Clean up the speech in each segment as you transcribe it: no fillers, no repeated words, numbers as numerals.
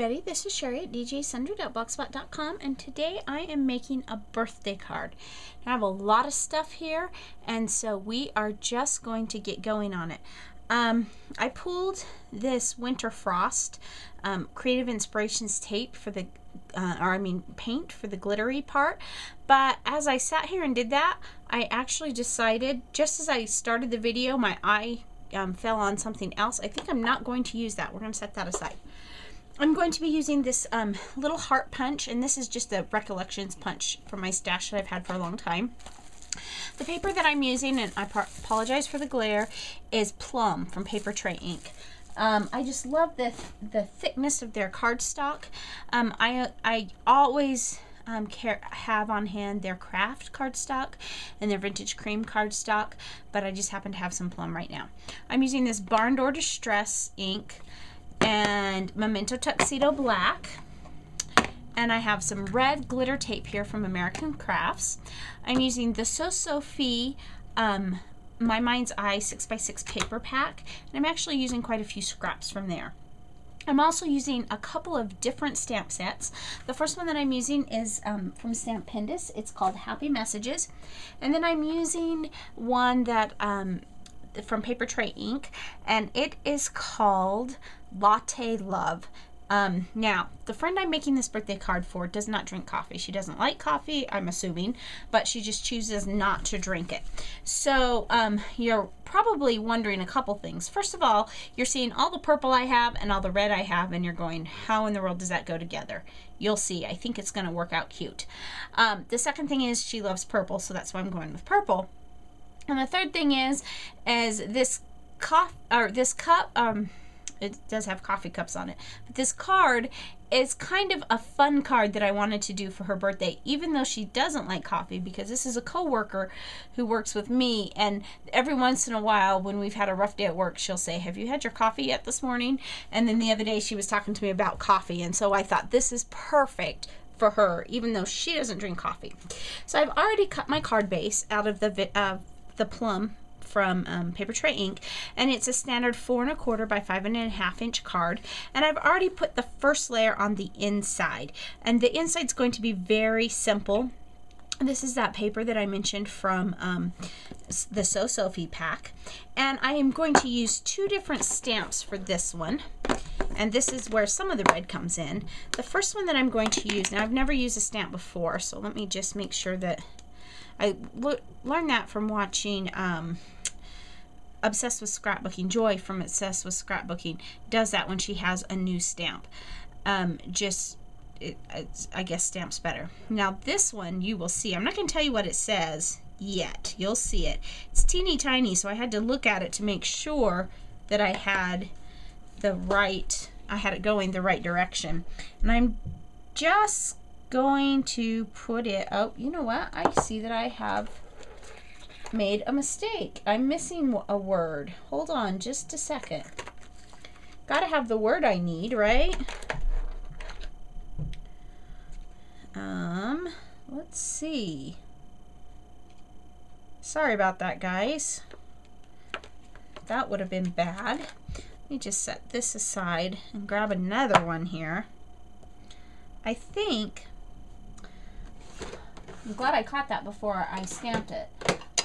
everybody, this is Cheri at djsundry.blogspot.com, and today I am making a birthday card. I have a lot of stuff here, and so we are just going to get going on it. I pulled this Winter Frost Creative Inspirations tape for the paint for the glittery part, but as I sat here and did that, I actually decided, just as I started the video, my eye fell on something else. I think I'm not going to use that. We're going to set that aside. I'm going to be using this little heart punch, and this is just a recollections punch from my stash that I've had for a long time. The paper that I'm using, and I apologize for the glare, is Plum from Paper Tray Ink. I just love the thickness of their cardstock. I always have on hand their craft cardstock and their vintage cream cardstock, but I just happen to have some Plum right now. I'm using this Barn Door Distress ink and Memento Tuxedo Black, and I have some red glitter tape here from American Crafts. I'm using the So Sophie My Mind's Eye 6x6 paper pack, and I'm actually using quite a few scraps from there. I'm also using a couple of different stamp sets. The first one that I'm using is from Stamp Pendus. It's called Happy Messages, and then I'm using one that from Paper Tray Ink, and it is called Latte Love. Now, the friend I'm making this birthday card for does not drink coffee. She doesn't like coffee, I'm assuming, but she just chooses not to drink it. So, you're probably wondering a couple things. First of all, you're seeing all the purple I have and all the red I have, and you're going, how in the world does that go together? You'll see. I think it's going to work out cute. The second thing is she loves purple, so that's why I'm going with purple. And the third thing is this cup, it does have coffee cups on it, but this card is kind of a fun card that I wanted to do for her birthday, even though she doesn't like coffee, because this is a co-worker who works with me, and every once in a while when we've had a rough day at work, she'll say, have you had your coffee yet this morning? And then the other day she was talking to me about coffee, and so I thought this is perfect for her, even though she doesn't drink coffee. So I've already cut my card base out of the Plum from Paper Tray Ink, and it's a standard 4 1/4 by 5 1/2 inch card, and I've already put the first layer on the inside, and the inside's going to be very simple. This is that paper that I mentioned from the So Sophie pack, and I am going to use 2 different stamps for this one, and this is where some of the red comes in. The first one that I'm going to use, now I've never used a stamp before, so let me just make sure that I learned that from watching Obsessed with Scrapbooking. Joy from Obsessed with Scrapbooking does that when she has a new stamp. I guess stamps better. Now this one you will see. I'm not going to tell you what it says yet. You'll see it. It's teeny tiny, so I had to look at it to make sure that I had it going the right direction. And I'm just going to put it, oh, you know what? I see that I have made a mistake. I'm missing a word. Hold on just a second. Gotta have the word I need, right? Let's see. Sorry about that, guys. That would have been bad. Let me just set this aside and grab another one here. I think, I'm glad I caught that before I stamped it.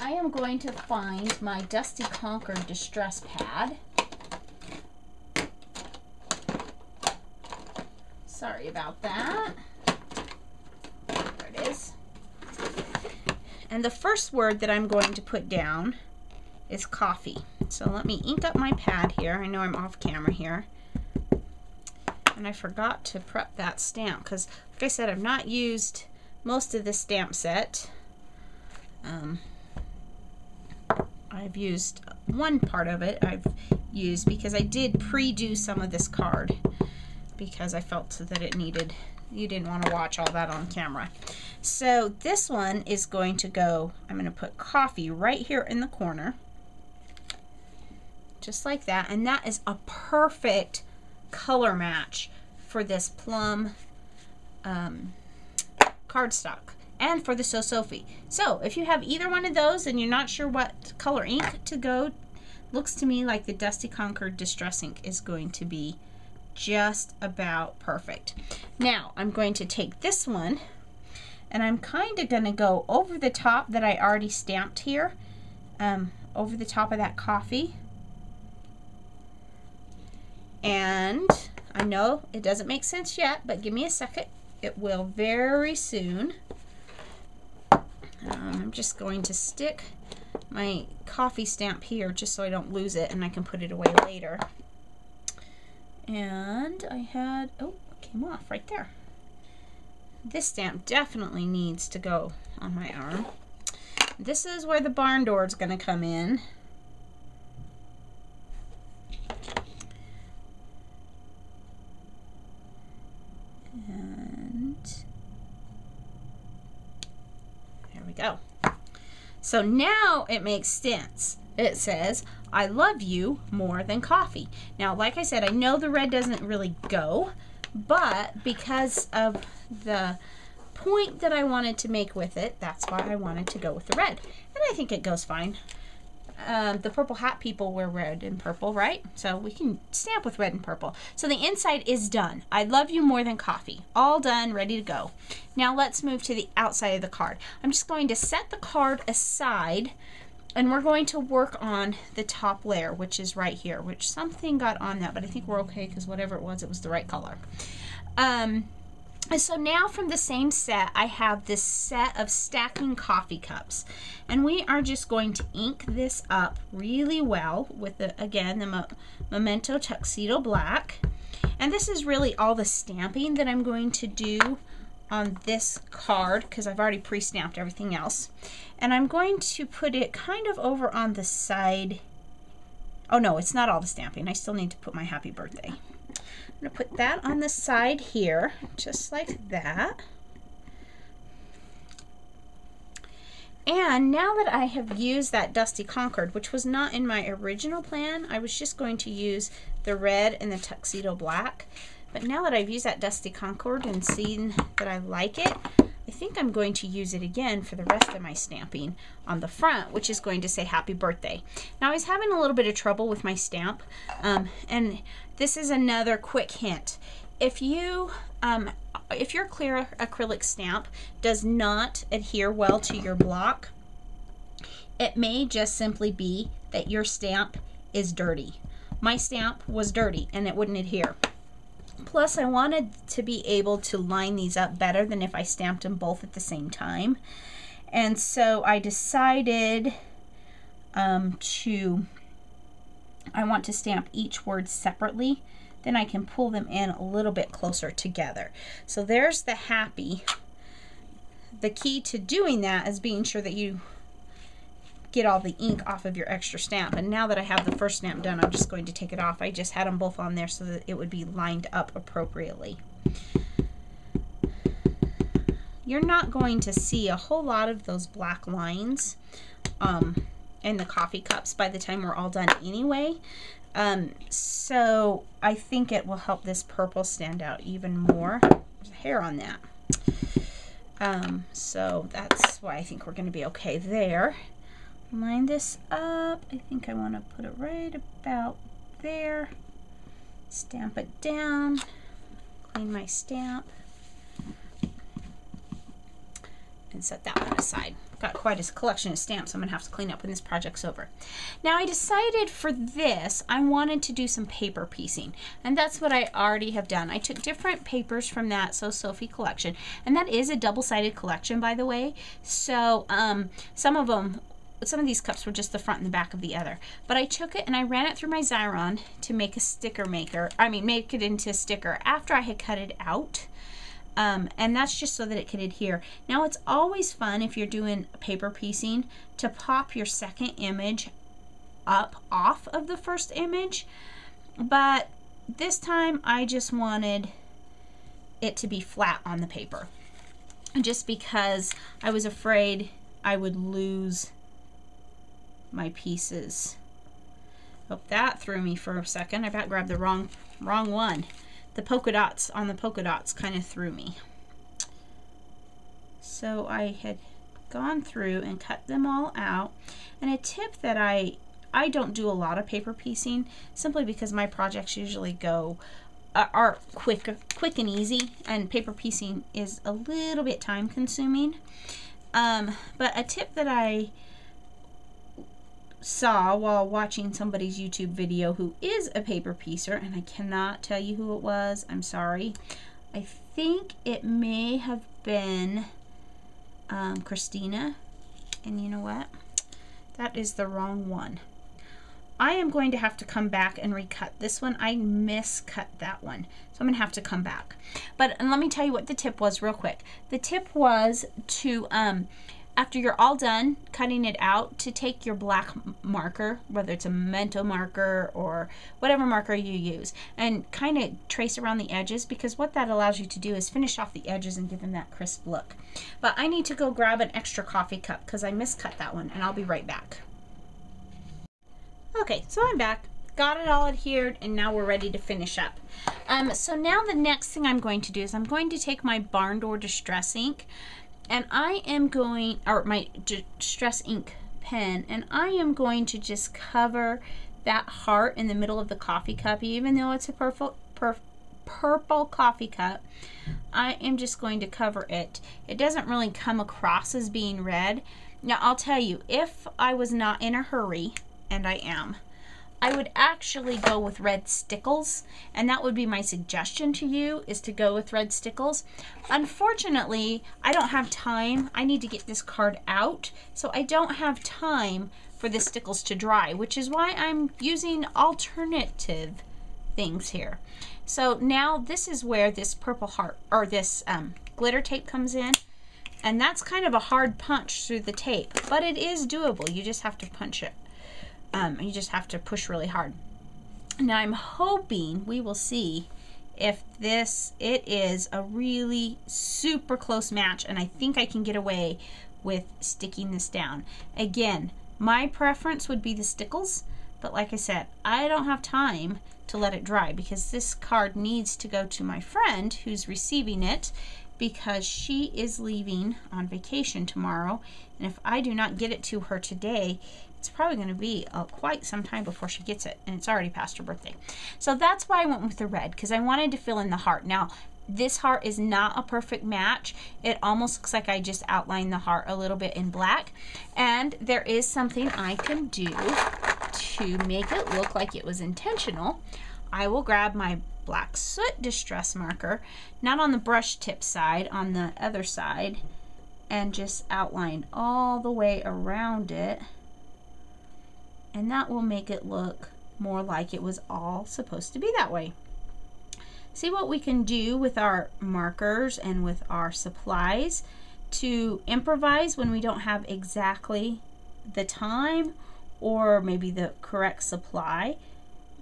I am going to find my Dusty Concord Distress Pad. Sorry about that. There it is. And the first word that I'm going to put down is coffee. So let me ink up my pad here. I know I'm off camera here. And I forgot to prep that stamp because, like I said, I've not used most of the stamp set. I've used one part of it. I've used because I did pre-do some of this card because I felt that it needed, you didn't want to watch all that on camera. So this one is going to go, I'm going to put coffee right here in the corner, just like that, and that is a perfect color match for this Plum cardstock and for the So Sophie. So if you have either one of those and you're not sure what color ink to go, looks to me like the Dusty Concord Distress ink is going to be just about perfect. Now I'm going to take this one and I'm kind of going to go over the top that I already stamped here, over the top of that coffee. And I know it doesn't make sense yet, but give me a second. It will very soon. I'm just going to stick my coffee stamp here just so I don't lose it and I can put it away later. And I had, oh, it came off right there. This stamp definitely needs to go on my arm. This is where the barn door is going to come in. And there we go. So now it makes sense. It says, I love you more than coffee. Now, like I said, I know the red doesn't really go, but because of the point that I wanted to make with it, that's why I wanted to go with the red. And I think it goes fine. The purple hat people wear red and purple, right? So we can stamp with red and purple. So the inside is done. I love you more than coffee. All done, ready to go. Now let's move to the outside of the card. I'm just going to set the card aside and we're going to work on the top layer, which is right here, which something got on that, but I think we're okay because whatever it was the right color. And so now from the same set, I have this set of stacking coffee cups. And we are just going to ink this up really well with, again, the Memento Tuxedo Black. And this is really all the stamping that I'm going to do on this card because I've already pre-stamped everything else. And I'm going to put it kind of over on the side. Oh no, it's not all the stamping. I still need to put my happy birthday. I'm going to put that on the side here, just like that. And now that I have used that Dusty Concord, which was not in my original plan, I was just going to use the red and the Tuxedo Black. But now that I've used that Dusty Concord and seen that I like it, I think I'm going to use it again for the rest of my stamping on the front, which is going to say happy birthday. Now I was having a little bit of trouble with my stamp, and this is another quick hint. If your clear acrylic stamp does not adhere well to your block, it may just simply be that your stamp is dirty. My stamp was dirty and it wouldn't adhere. Plus, I wanted to be able to line these up better than if I stamped them both at the same time. And so I decided I want to stamp each word separately. Then I can pull them in a little bit closer together. So there's the happy. The key to doing that is being sure that you get all the ink off of your extra stamp. And now that I have the first stamp done, I'm just going to take it off. I just had them both on there so that it would be lined up appropriately. You're not going to see a whole lot of those black lines in the coffee cups by the time we're all done anyway. So I think it will help this purple stand out even more. There's hair on that. So that's why I think we're going to be okay there. Line this up. I think I want to put it right about there. Stamp it down. Clean my stamp. And set that one aside. Got quite a collection of stamps I'm going to have to clean up when this project's over. Now I decided for this I wanted to do some paper piecing, and that's what I already have done. I took different papers from that So Sophie collection, and that is a double-sided collection, by the way. So some of these cups were just the front and the back of the other. But I took it and I ran it through my Xyron to make a sticker maker. Make it into a sticker after I had cut it out. And that's just so that it can adhere. Now it's always fun if you're doing paper piecing to pop your second image up off of the first image. But this time I just wanted it to be flat on the paper. Just because I was afraid I would lose my pieces. Oh, that threw me for a second. I about grabbed the wrong one. The polka dots on the polka dots kind of threw me. So I had gone through and cut them all out. And a tip that I don't do a lot of paper piecing simply because my projects usually go are quick and easy, and paper piecing is a little bit time consuming. But a tip that I saw while watching somebody's YouTube video who is a paper piecer, and I cannot tell you who it was, I'm sorry. I think it may have been Christina, and you know what? That is the wrong one. I am going to have to come back and recut this one. I miscut that one, so I'm gonna have to come back. And let me tell you what the tip was real quick. The tip was to, after you're all done cutting it out, to take your black marker, whether it's a Mento marker or whatever marker you use, and kind of trace around the edges, because what that allows you to do is finish off the edges and give them that crisp look. But I need to go grab an extra coffee cup because I miscut that one, and I'll be right back. Okay, so I'm back. Got it all adhered, and now we're ready to finish up. So now the next thing I'm going to do is I'm going to take my Barn Door Distress ink, and I am going, or my Distress ink pen, and I am going to just cover that heart in the middle of the coffee cup. Even though it's a purple coffee cup, I am just going to cover it. It doesn't really come across as being red. Now I'll tell you, if I was not in a hurry, and I am, I would actually go with red stickles, and that would be my suggestion to you, is to go with red stickles. Unfortunately, I don't have time. I need to get this card out, so I don't have time for the stickles to dry, which is why I'm using alternative things here. So now this is where this purple heart, or this glitter tape comes in, and that's kind of a hard punch through the tape, but it is doable. You just have to punch it. You just have to push really hard. Now I'm hoping we will see if it is a really super close match, and I think I can get away with sticking this down. Again, my preference would be the stickles, but like I said, I don't have time to let it dry because this card needs to go to my friend who's receiving it, because she is leaving on vacation tomorrow, and if I do not get it to her today, it's probably going to be quite some time before she gets it, and it's already past her birthday. So that's why I went with the red, because I wanted to fill in the heart. Now, this heart is not a perfect match. It almost looks like I just outlined the heart a little bit in black, and there is something I can do to make it look like it was intentional. I will grab my black soot distress marker, not on the brush tip side, on the other side, and just outline all the way around it. And that will make it look more like it was all supposed to be that way. See what we can do with our markers and with our supplies to improvise when we don't have exactly the time or maybe the correct supply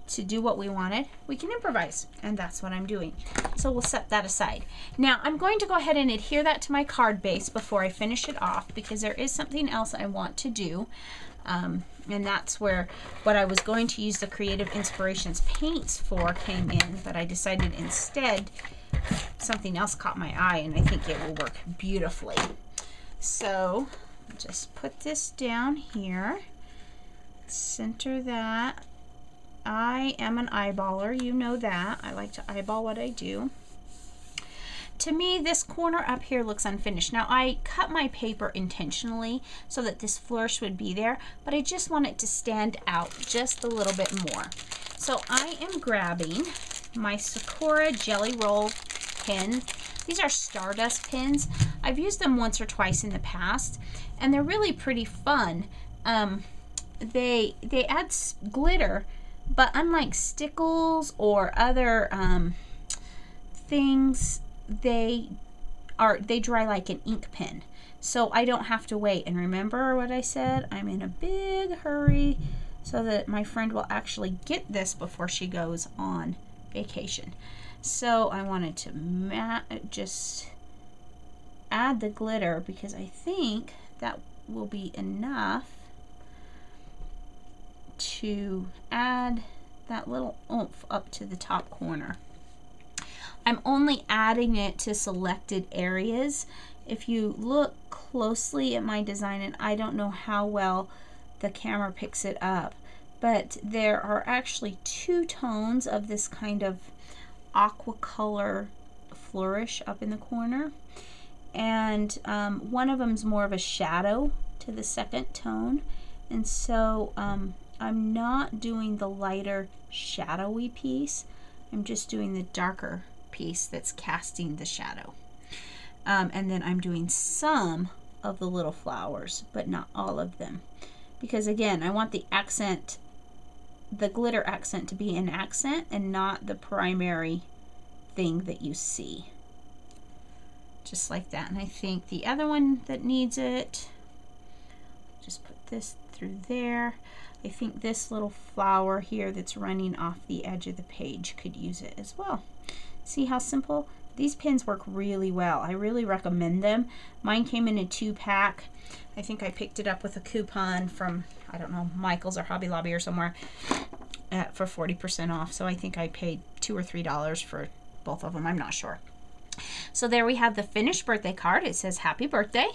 to do what we wanted. We can improvise, and that's what I'm doing. So we'll set that aside. Now I'm going to go ahead and adhere that to my card base before I finish it off, because there is something else I want to do. And that's where what I was going to use the Creative Inspirations paints for came in, but I decided instead something else caught my eye, and I think it will work beautifully. So just put this down here, center that. I am an eyeballer, you know that. I like to eyeball what I do. To me, this corner up here looks unfinished. Now, I cut my paper intentionally so that this flourish would be there, but I just want it to stand out just a little bit more. So I am grabbing my Sakura Jelly Roll pins. These are Stardust pins. I've used them once or twice in the past, and they're really pretty fun. They add glitter, but unlike stickles or other things, they dry like an ink pen, so I don't have to wait. And remember what I said, I'm in a big hurry so that my friend will actually get this before she goes on vacation. So I wanted to just add the glitter because I think that will be enough to add that little oomph up to the top corner. I'm only adding it to selected areas. If you look closely at my design, and I don't know how well the camera picks it up, but there are actually two tones of this kind of aqua color flourish up in the corner. And one of them's more of a shadow to the second tone. And so I'm not doing the lighter shadowy piece. I'm just doing the darker piece that's casting the shadow. And then I'm doing some of the little flowers, but not all of them. Because again, I want the accent, the glitter accent, to be an accent and not the primary thing that you see. Just like that. And I think the other one that needs it, just put this through there. I think this little flower here that's running off the edge of the page could use it as well. See how simple? These pins work really well. I really recommend them. Mine came in a 2-pack. I think I picked it up with a coupon from, I don't know, Michael's or Hobby Lobby or somewhere for 40% off. So I think I paid $2 or $3 for both of them. I'm not sure. So there we have the finished birthday card. It says happy birthday.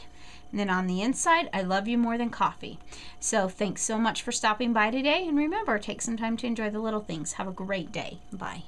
And then on the inside, I love you more than coffee. So thanks so much for stopping by today. And remember, take some time to enjoy the little things. Have a great day. Bye.